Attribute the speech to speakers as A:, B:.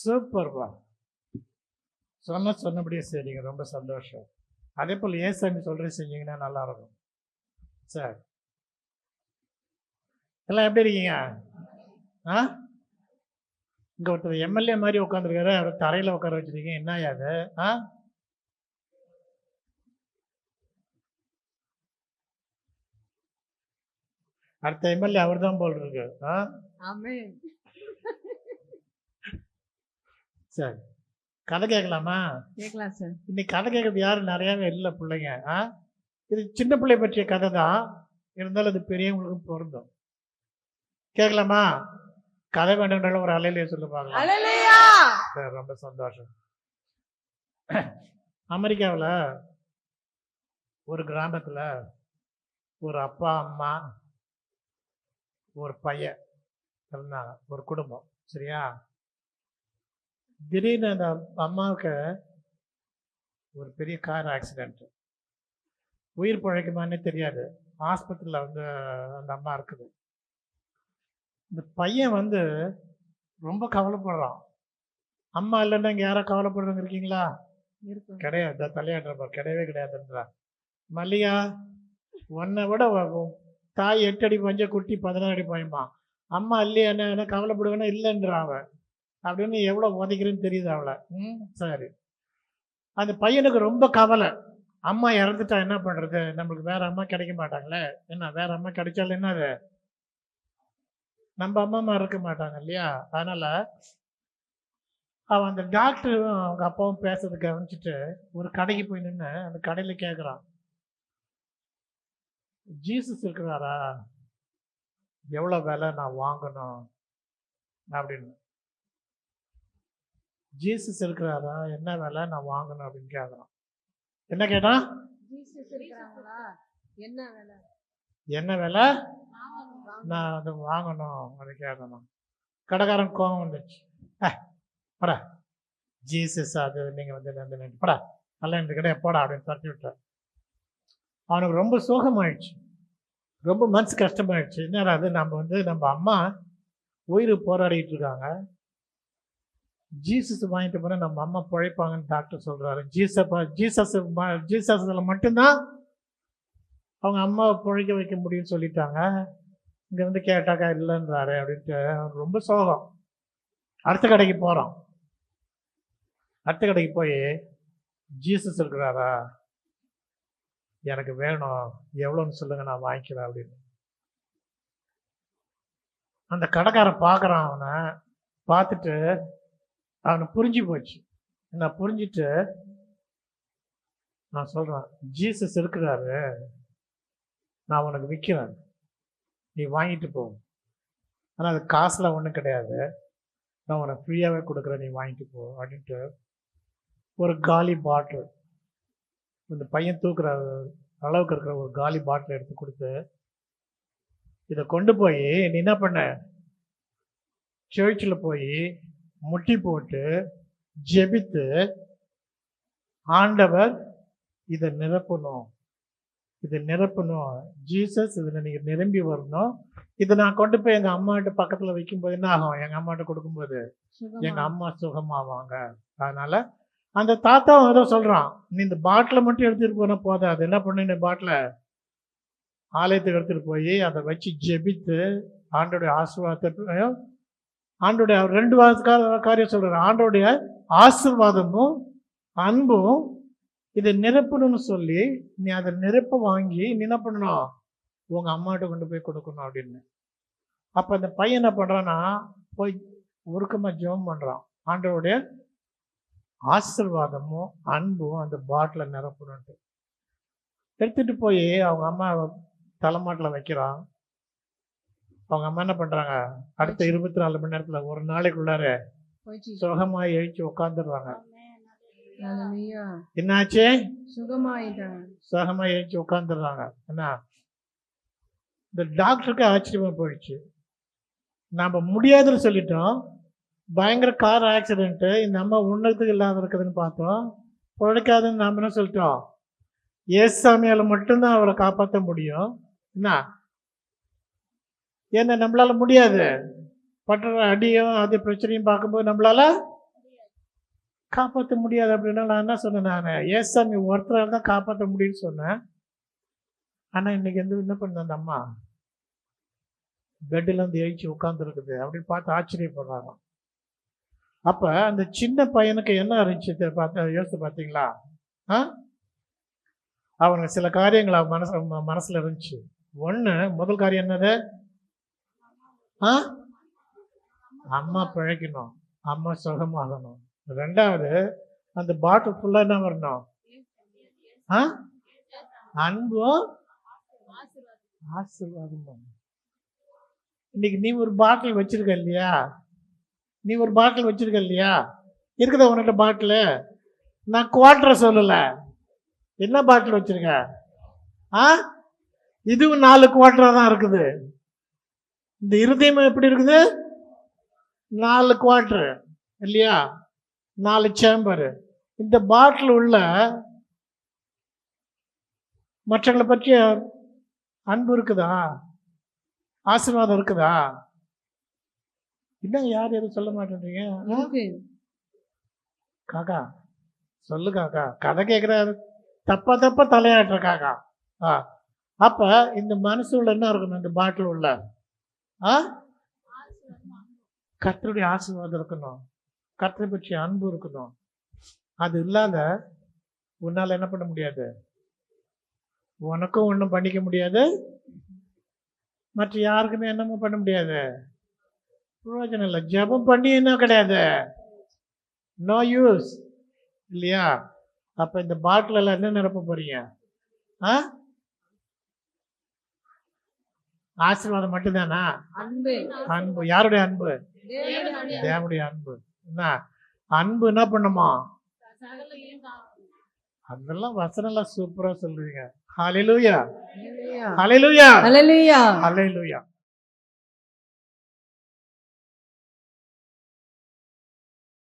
A: சூப்பர்ப்பா. சொன்னபடியே சரிங்க. ரொம்ப சந்தோஷம். அதே போல் ஏன் சாமி சொல்கிறது செஞ்சீங்கன்னா நல்லாயிருக்கும். சார் எல்லாம் எப்படி இருக்கீங்க? ஆ இங்கே ஒருத்தர் எம்எல்ஏ மாதிரி உட்காந்துருக்காரு, அவர் தரையில் உட்கார வச்சுருக்கீங்க. என்ன அது? ஆ அடுத்த எம்எல்ஏ அவர் தான் போல் இருக்கு. சரி, கதை கேட்கலாமா?
B: கேட்கலாம் சார்.
A: இன்னைக்கு கதை கேட்கறது யாரும் நிறையாவே இல்லை பிள்ளைங்க. இது சின்ன பிள்ளை பற்றிய கதை தான், இருந்தாலும் அது பெரியவங்களுக்கும் பொருந்தும். கேட்கலாமா? கதை வேண்டும்னாலும் ஒரு அலையிலேயே சொல்லி பார்க்கலாம். சரி, ரொம்ப சந்தோஷம். அமெரிக்காவில் ஒரு கிராமத்தில் ஒரு அப்பா அம்மா ஒரு பையன் இருந்தாங்க, ஒரு குடும்பம். சரியா? திடீர்னு அந்த அம்மாவுக்கு ஒரு பெரிய கார் ஆக்சிடென்ட். உயிர் பிழைக்குமானே தெரியாது. ஆஸ்பத்திரியில் வந்து அந்த அம்மா இருக்குது. இந்த பையன் வந்து ரொம்ப கவலைப்படுறான். அம்மா இல்லைன்னா இங்கே யாரோ கவலைப்படுறவங்க இருக்கீங்களா? கிடையாது. தலையாடுறப்ப கிடையவே கிடையாதுன்றா. மல்லிகா, உன்னை விட தாய் 8 அடி பஞ்ச குட்டி 16 அடி பையமா. அம்மா இல்லையா என்ன கவலைப்படுவேன்னா இல்லைன்றா அவன். அப்படின்னு எவ்வளோ உதைக்கிறேன்னு தெரியுது அவளை. சரி, அந்த பையனுக்கு ரொம்ப கவலை. அம்மா இறந்துட்டா என்ன பண்ணுறது? நம்மளுக்கு வேற அம்மா கிடைக்க மாட்டாங்களே. என்ன வேற அம்மா கிடைச்சாலும் என்னது, நம்ம அம்மா இருக்க மாட்டாங்க இல்லையா? அதனால் அவன் அந்த டாக்டரும் அவங்க அப்பாவும் பேசுறதை கவனிச்சுட்டு ஒரு கடைக்கு போய் நின்று அந்த கடையில் கேட்குறான், ஜீசஸ் இருக்கிறாரா? எவ்வளோ விலை நான் வாங்கணும் அப்படின்னு. ஜீசஸ் இருக்கிறாரா, என்ன விலை நான் வாங்கணும் அப்படின்னு கேட்குறான். என்ன கேட்டான்? என்ன விலை நான் அதை வாங்கணும் அப்படின்னு கேட்கணும். கடைக்காரன் கோவம் வந்துச்சு. படா ஜீசஸ் அது நீங்கள் வந்து படா நல்லா இந்த கிடையாது போடா அப்படின்னு தட்டி விட்டார். அவனுக்கு ரொம்ப சோகமாயிடுச்சு, ரொம்ப மனசு கஷ்டமாயிடுச்சு. என்னடா அது, நம்ம அம்மா உயிர் போராடிட்டு இருக்காங்க, ஜீசஸ் வாங்கிட்டு போனால் நம்ம அம்மா பிழைப்பாங்கன்னு டாக்டர் சொல்கிறாரு. ஜீசஸில் மட்டும்தான் அவங்க அம்மாவை பிழைக்க வைக்க முடியும்னு சொல்லிட்டாங்க. இங்கே வந்து கேட்டாக்கா இல்லைன்றாரு அப்படின்ட்டு ரொம்ப சோகம். அடுத்த கடைக்கு போகிறோம். அடுத்த கடைக்கு போய் ஜீசஸ் இருக்கிறாரா, எனக்கு வேணும், எவ்வளோன்னு சொல்லுங்க நான் வாங்கிக்கிறேன் அப்படின்னு. அந்த கடைக்காரன் பார்க்குறான். அவனை பார்த்துட்டு அவனுக்கு புரிஞ்சு போச்சு. நான் புரிஞ்சுட்டு நான் சொல்கிறேன், ஜீசஸ் இருக்கிறாரு, நான் உனக்கு விற்கிறேன், நீ வாங்கிட்டு போ. ஆனால் அது காசில் ஒன்றும் கிடையாது, நான் உனக்கு ஃப்ரீயாகவே கொடுக்குறேன், நீ வாங்கிட்டு போ அப்படின்ட்டு ஒரு காலி பாட்டில், இந்த பையன் தூக்குற அளவுக்கு இருக்கிற ஒரு காலி பாட்டில் எடுத்து கொடுத்து, இதை கொண்டு போய் நீ என்ன பண்ண, சர்ச்சில் போய் முட்டி போட்டு ஜெபித்து, ஆண்டவர் இதை நிரப்பணும், ஜீசஸ் இதில் நீங்கள் நிரம்பி வரணும், இதை நான் கொண்டு போய் எங்கள் அம்மாட்ட பக்கத்தில் வைக்கும்போது என்ன ஆகும், எங்கள் அம்மாட்ட கொடுக்கும்போது எங்கள் அம்மா சுகமாவாங்க. அதனால் அந்த தாத்தாவும் ஏதோ சொல்கிறான், நீ இந்த பாட்டிலை மட்டும் எடுத்துகிட்டு போனால் போதும், அது என்ன பண்ணு, இந்த பாட்டிலை ஆலயத்துக்கு எடுத்துகிட்டு போய் அதை வச்சு ஜெபித்து ஆண்டோடைய ஆசீர்வாதத்தை, ஆண்டோடைய 2 காரியம் சொல்கிறார், ஆண்டோடைய ஆசீர்வாதமும் அன்பும் இதை நிரப்பணும்னு சொல்லி நீ அதை நிரப்ப வாங்கி நீ என்ன பண்ணணும், உங்கள் அம்மாட்ட கொண்டு போய் கொடுக்கணும் அப்படின்னு. அப்போ அந்த பையன் என்ன பண்ணுறான்னா போய் உருக்கமாக ஜெபம் பண்ணுறான், ஆண்டோடைய ஆசீர்வாதமும் அன்பும் அந்த பாட்டிலை நிரப்பணுன்ட்டு. எடுத்துகிட்டு போய் அவங்க அம்மா தலைமாட்டில் வைக்கிறான். அவங்க அம்மா என்ன பண்ணுறாங்க, அடுத்த 24 மணி நேரத்தில் ஒரு நாளைக்குள்ளார சுகமாக எழுச்சி உட்காந்துடுறாங்க. என்னாச்சு, சுகமாக எழுச்சி உட்காந்துடுறாங்க. என்ன, இந்த டாக்டருக்கு ஆச்சரியமா போயிடுச்சு. நாம் முடியாதுன்னு சொல்லிட்டோம், பயங்கர கார் ஆக்சிடென்ட்டு, இந்த அம்மா உன்னத்துக்கு இல்லாத இருக்குதுன்னு பார்த்தோம், பிழைக்காதுன்னு நாம் என்ன சொல்லிட்டோம், ஏசாமியால் மட்டும்தான் அவரை காப்பாற்ற முடியும். என்ன, ஏன்னா நம்மளால முடியாது, பட்டுற அடியும் அது பிரச்சனையும் பார்க்கும்போது நம்மளால காப்பாற்ற முடியாது அப்படின்னா நான் என்ன சொன்னேன், நான் ஏசாமி ஒருத்தரால் தான் காப்பாற்ற முடியும்னு சொன்னேன். ஆனால் இன்னைக்கு வந்து என்ன பண்ண அந்த அம்மா பெட்டில் இருந்து எழுச்சி உட்காந்துருக்குது அப்படின்னு பார்த்து ஆச்சரியப்படுறாங்க. அப்போ அந்த சின்ன பையனுக்கு என்ன இருந்துச்சு யோசித்து பார்த்தீங்களா? அவனுக்கு சில காரியங்கள் அவன் மனசில் இருந்துச்சு. ஒன்று, முதல் காரியம் என்னது? அம்மா பிழைக்கணும், அம்மா சுகமாகணும். ரெண்டாவது, அந்த பாட்டில் ஃபுல்லாக என்ன வரணும்? அன்பும் ஆசீர்வாதமும். இன்னைக்கு நீ ஒரு பாட்டில் வச்சிருக்க இல்லையா? இருக்குதா உன்கிட்ட பாட்டில்? நான் குவார்டரை சொல்லலை, என்ன பாட்டில் வச்சிருக்க? இதுவும் 4 குவார்டரா தான் இருக்குது. இந்த இருதயம் எப்படி இருக்குது? 4 குவார்டர் இல்லையா? 4 சேம்பர். இந்த பாட்டில் உள்ள மற்றவங்களை பற்றிய அன்பு இருக்குதா? ஆசீர்வாதம் இருக்குதா? இன்னும் யார் எதுவும் சொல்ல மாட்டேன்றீங்க? காக்கா சொல்லு காக்கா, கதை கேட்குறாரு, தப்பா தலையாட்டுற காக்கா. அப்ப இந்த மனசு உள்ள என்ன இருக்கணும்? இந்த பாட்டில் உள்ள கர்த்தருடைய ஆசீர்வாதம் இருக்கணும், கர்த்தரை பற்றிய அன்பு இருக்கணும். அது இல்லாத உன்னால என்ன பண்ண முடியாது? உனக்கும் ஒன்றும் பண்ணிக்க முடியாது, மற்ற யாருக்குமே என்னமோ பண்ண முடியாது. பிரயோஜனம் இல்லை. ஜெபம் பண்ணி என்ன கிடையாது, நோ யூஸ் இல்லையா? அப்ப இந்த பாட்டில் எல்லாம் என்ன நிரப்ப போறீங்க? ஆசீர்வாதம் மட்டும்தானா? அன்பு. யாருடைய அன்பு? தேவனுடைய அன்பு. என்ன அன்பு என்ன பண்ணுமா? அதெல்லாம் வசனம் எல்லாம் சூப்பரா சொல்றீங்க. ஹல்லேலூயா, ஹல்லேலூயா, ஹல்லேலூயா, ஹல்லேலூயா.